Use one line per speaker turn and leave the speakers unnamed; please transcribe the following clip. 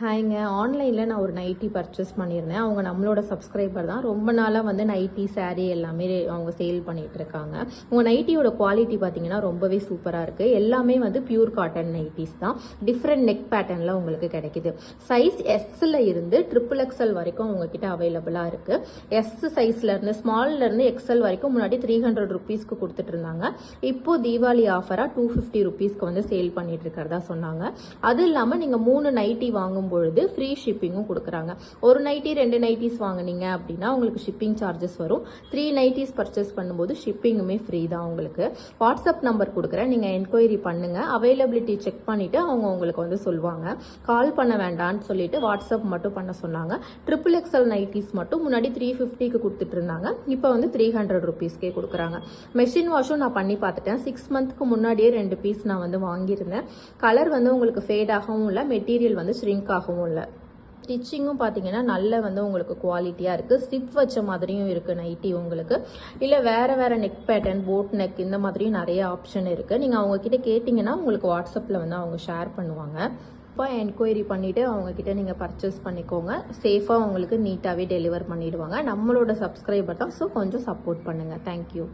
ஹாய்ங்க. ஆன்லைனில் நான் ஒரு நைட்டி பர்ச்சேஸ் பண்ணியிருந்தேன். அவங்க நம்மளோட சப்ஸ்கிரைபர் தான். ரொம்ப நாளாக வந்து நைட்டி, சாரீ எல்லாமே அவங்க சேல் பண்ணிகிட்டு இருக்காங்க. உங்கள் நைட்டியோட குவாலிட்டி பார்த்தீங்கன்னா ரொம்பவே சூப்பராக இருக்குது. எல்லாமே வந்து பியூர் காட்டன் நைட்டிஸ் தான். டிஃப்ரெண்ட் நெக் பேட்டர்னில் உங்களுக்கு கிடைக்குது. சைஸ் எஸ்ஸில் இருந்து XXL வரைக்கும் உங்ககிட்ட அவைலபிளாக இருக்குது. எஸ் சைஸ்லேருந்து ஸ்மால்லேருந்து எக்ஸல் வரைக்கும் முன்னாடி 300 ருபீஸ்க்கு கொடுத்துட்டு இருந்தாங்க. இப்போது தீபாவளி ஆஃபராக 250 ருபீஸ்க்கு வந்து சேல் பண்ணிட்டு இருக்கிறதா சொன்னாங்க. அது இல்லாமல் நீங்கள் 3 நைட்டி வாங்கும் பொழுது ஃப்ரீ ஷிப்பிங்கும் கொடுக்குறாங்க. ஒரு நைட்டி 2 நைட்டிஸ் வாங்குனீங்க அப்படின்னா உங்களுக்கு ஷிப்பிங் சார்ஜஸ் வரும். 3 நைட்டிஸ் பர்ச்சேஸ் பண்ணும்போது ஷிப்பிங்குமே ஃப்ரீ தான். உங்களுக்கு வாட்ஸ்அப் நம்பர் கொடுக்குறேன், நீங்கள் என்கொயரி பண்ணுங்க. அவைலபிலிட்டி செக் பண்ணிட்டு அவங்க உங்களுக்கு வந்து சொல்லுவாங்க. கால் பண்ண வேண்டாம்னு சொல்லிட்டு வாட்ஸ்அப் மட்டும் பண்ண சொன்னாங்க. XXL நைட்டிஸ் மட்டும் முன்னாடி 350க்கு கொடுத்துட்டு இருந்தாங்க. இப்போ வந்து 300 ருபீஸ்க்கே கொடுக்குறாங்க. மெஷின் வாஷும் நான் பண்ணி பார்த்துட்டேன். 6 மந்த்க்கு முன்னாடியே 2 பீஸ் நான் வந்து வாங்கியிருந்தேன். கலர் வந்து உங்களுக்கு ஃபேட் ஆகவும் இல்லை, மெட்டீரியல் வந்து ஷ்ரிங்க் ஆகவும் இல்லை. ஸ்டிச்சிங்கும் பார்த்தீங்கன்னா நல்ல வந்து உங்களுக்கு குவாலிட்டியாக இருக்குது. ஸ்டிப் வச்ச மாதிரியும் இருக்குது நைட்டி உங்களுக்கு. இல்லை வேறு நெக் பேட்டர்ன், போட் நெக் இந்த மாதிரியும் நிறைய ஆப்ஷன் இருக்குது. நீங்கள் அவங்கக்கிட்ட கேட்டிங்கன்னா உங்களுக்கு வாட்ஸ்அப்பில் வந்து அவங்க ஷேர் பண்ணுவாங்க. இப்போ என்கொயரி பண்ணிவிட்டு அவங்கக்கிட்ட நீங்கள் பர்ச்சேஸ் பண்ணிக்கோங்க. சேஃபாக உங்களுக்கு நீட்டாகவே டெலிவர் பண்ணிவிடுவாங்க. நம்மளோட சப்ஸ்கிரைபர் தான், ஸோ கொஞ்சம் சப்போர்ட் பண்ணுங்கள். தேங்க்யூ.